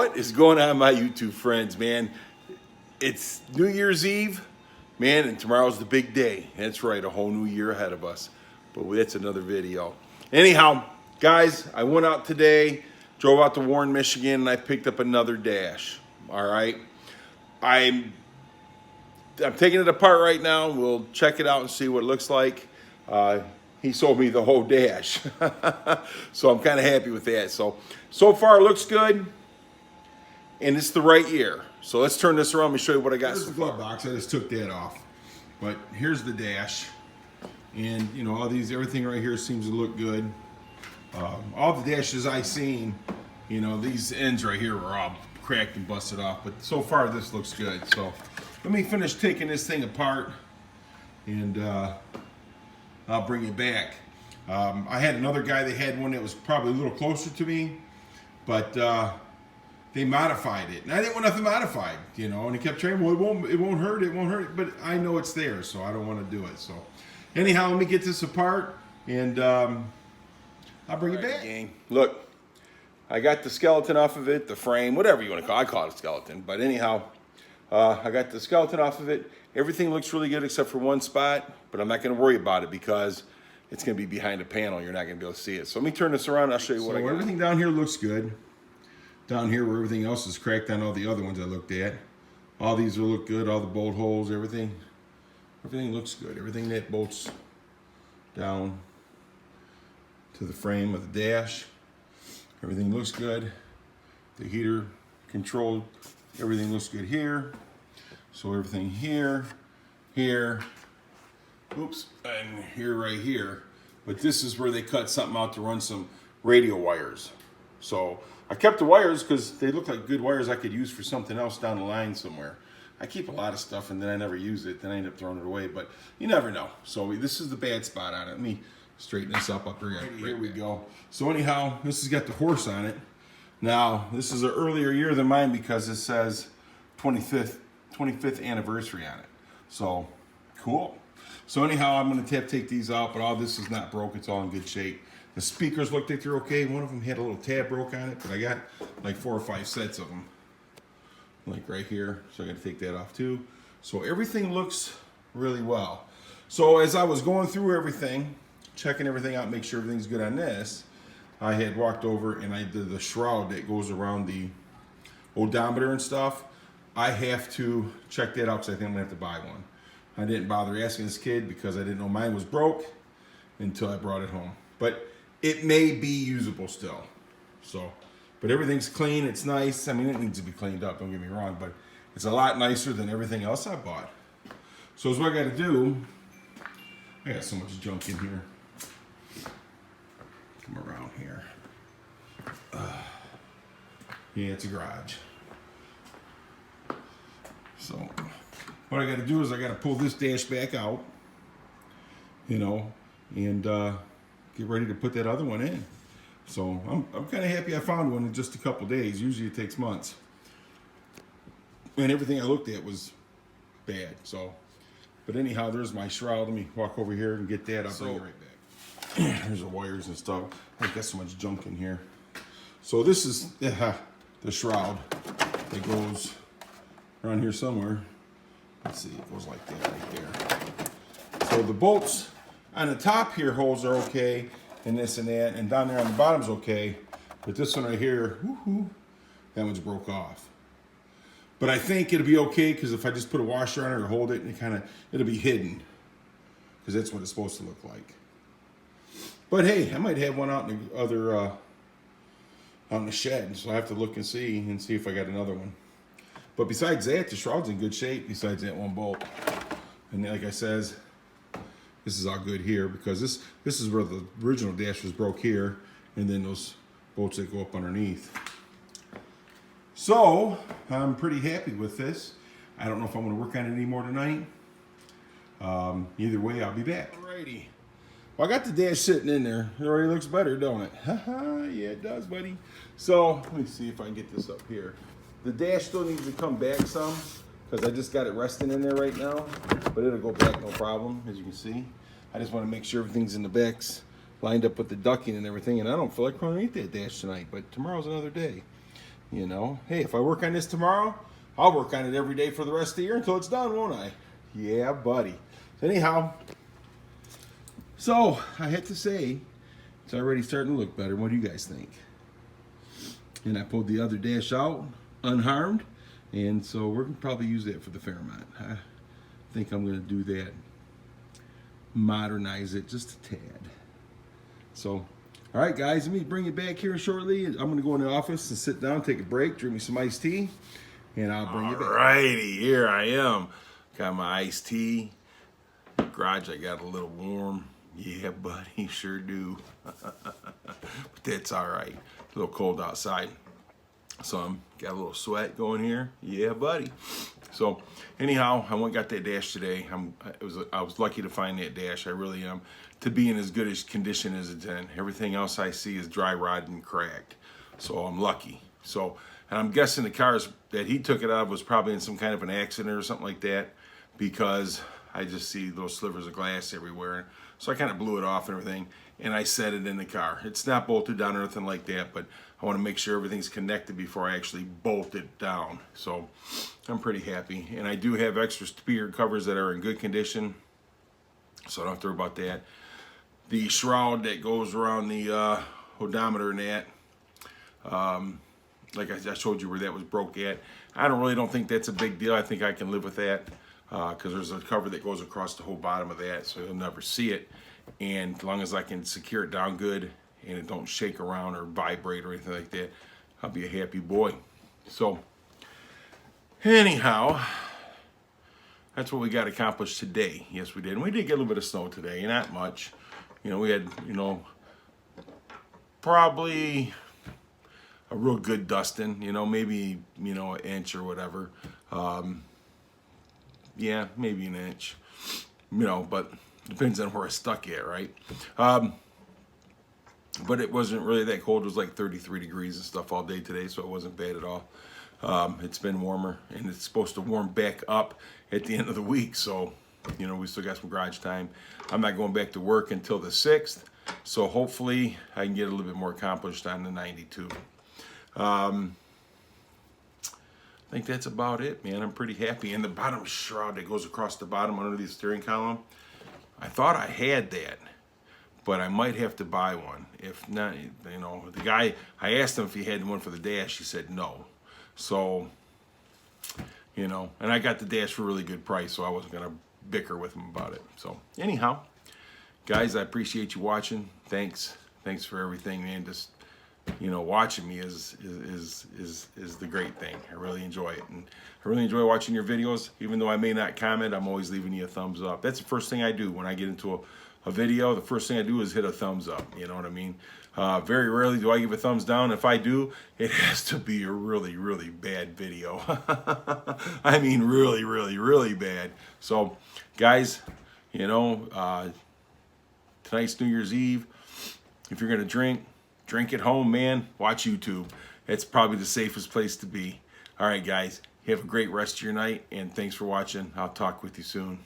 What is going on, my YouTube friends, man? It's New Year's Eve, man, and tomorrow's the big day. That's right, a whole new year ahead of us. But that's another video. Anyhow, guys, I went out today, drove out to Warren, Michigan, and I picked up another Dash. All right, I'm taking it apart right now. We'll check it out and see what it looks like. He sold me the whole Dash, so I'm kind of happy with that. So far it looks good. And it's the right year. So let's turn this around. Let me show you what I got. Here's the glove box. I just took that off. But here's the Dash. And, you know, everything right here seems to look good. All the Dashes I've seen, you know, these ends right here were all cracked and busted off. But so far, this looks good. So let me finish taking this thing apart. And I'll bring it back. I had another guy that had one that was probably a little closer to me. But they modified it, and I didn't want nothing modified, you know. And he kept saying, "Well, it won't hurt." But I know it's there, so I don't want to do it. So, anyhow, let me get this apart, and I'll bring it back. Gang. Look, I got the skeleton off of it, the frame, whatever you want to call it. I call it a skeleton, but anyhow, I got the skeleton off of it. Everything looks really good except for one spot, but I'm not going to worry about it because it's going to be behind a panel. You're not going to be able to see it. So let me turn this around. I'll show you what I got. Everything down here looks good. Down here where everything else is cracked on all the other ones I looked at. All these will look good, all the bolt holes, everything looks good. Everything that bolts down to the frame of the Dash, everything looks good. The heater control, everything looks good here. So everything here, oops, and here, right here. But this is where they cut something out to run some radio wires. So I kept the wires because they look like good wires I could use for something else down the line somewhere. I keep a lot of stuff and then I never use it. Then I end up throwing it away, but you never know. So this is the bad spot on it. Let me straighten this up here. Here we go. So anyhow, this has got the horse on it. Now, this is an earlier year than mine because it says 25th anniversary on it. So, cool. So anyhow, I'm going to take these out, but all this is not broke. It's all in good shape. The speakers looked like they're okay. One of them had a little tab broke on it, but I got like 4 or 5 sets of them. Like right here, so I got to take that off too. So everything looks really well. So as I was going through everything, checking everything out, make sure everything's good on this, I had walked over and I did the shroud that goes around the odometer and stuff. I have to check that out because I think I'm going to have to buy one. I didn't bother asking this kid because I didn't know mine was broke until I brought it home. But it may be usable still. So, but everything's clean. It's nice. I mean, it needs to be cleaned up. Don't get me wrong, but it's a lot nicer than everything else I bought. So, what I got to do, I got so much junk in here. Come around here. Yeah, it's a garage. So, what I got to do is I got to pull this Dash back out, you know, and get ready to put that other one in. So I'm kind of happy I found one in just a couple days. Usually it takes months. And everything I looked at was bad. So, but anyhow, there's my shroud. Let me walk over here and get that. I'll bring it right back. There's the wires and stuff. I've got so much junk in here. So this is the shroud that goes around here somewhere. Let's see, it goes like that right there. So the bolts on the top here holes are okay, and this and that, and down there on the bottom's okay, but this one right here, that one's broke off. But I think it'll be okay because if I just put a washer on it or hold it, and it'll be hidden because that's what it's supposed to look like. But hey, I might have one out in the other out in the shed, so I have to look and see if I got another one. But besides that, the shroud's in good shape. Besides that one bolt, and like I says, this is all good here because this is where the original Dash was broke here, and then those bolts that go up underneath. So I'm pretty happy with this. I don't know if I'm going to work on it anymore tonight. Either way, I'll be back. Alrighty. Well, I got the Dash sitting in there. It already looks better, don't it? Yeah, it does, buddy. So let me see if I can get this up here. The Dash still needs to come back some because I just got it resting in there right now, but it'll go back no problem, as you can see. I just want to make sure everything's in the backs lined up with the ducking and everything, and I don't feel like running that Dash tonight, but tomorrow's another day. You know, hey, if I work on this tomorrow, I'll work on it every day for the rest of the year until it's done, won't I? Yeah, buddy. Anyhow, so I had to say, it's already starting to look better. What do you guys think? And I pulled the other dash out unharmed, and so we're gonna probably use that for the Fairmont. I think I'm gonna do that, modernize it just a tad. So, all right, guys, let me bring you back here shortly. I'm gonna go in the office and sit down, take a break, drink me some iced tea, and I'll bring you back. Alrighty, here I am. Got my iced tea. Garage, I got a little warm. Yeah, buddy, sure do. But that's all right. A little cold outside. So I'm got a little sweat going here. Yeah, buddy. So anyhow, I went and got that dash today. I was lucky to find that dash. I really am. To be in as good as condition as it's in. Everything else I see is dry rotted and cracked. So I'm lucky. So, and I'm guessing the cars that he took it out of was probably in some kind of an accident or something like that, because I just see those slivers of glass everywhere. So I kind of blew it off and everything, and I set it in the car. It's not bolted down or anything like that, but I want to make sure everything's connected before I actually bolt it down. So I'm pretty happy. And I do have extra speaker covers that are in good condition, so I don't have to worry about that. The shroud that goes around the odometer and that, like I showed you where that was broke at. I don't think that's a big deal. I think I can live with that, because there's a cover that goes across the whole bottom of that, so you'll never see it. And as long as I can secure it down good and it don't shake around or vibrate or anything like that, I'll be a happy boy. So anyhow, that's what we got accomplished today. Yes, we did. And we did get a little bit of snow today, not much. You know, we had, probably a real good dusting, maybe, an inch or whatever. Yeah, maybe an inch, but depends on where it's stuck at, right? But it wasn't really that cold. It was like 33 degrees and stuff all day today, so it wasn't bad at all. It's been warmer, and it's supposed to warm back up at the end of the week, so, we still got some garage time. I'm not going back to work until the 6th, so hopefully I can get a little bit more accomplished on the 92. I think that's about it, man. I'm pretty happy. And the bottom shroud that goes across the bottom under the steering column, I thought I had that, but I might have to buy one. If not, the guy, I asked him if he had one for the dash. He said no. So, and I got the dash for a really good price, so I wasn't going to bicker with him about it. So anyhow, guys, I appreciate you watching. Thanks for everything, man. Just watching me is the great thing. I really enjoy it, and I really enjoy watching your videos. Even though I may not comment, I'm always leaving you a thumbs up. That's the first thing I do when I get into a video. The first thing I do is hit a thumbs up. You know what I mean? Very rarely do I give a thumbs down. If I do, it has to be a really, really bad video. I mean, really, really, really bad. So, guys, tonight's New Year's Eve. If you're gonna drink at home, man. Watch YouTube. It's probably the safest place to be. All right, guys. Have a great rest of your night, and thanks for watching. I'll talk with you soon.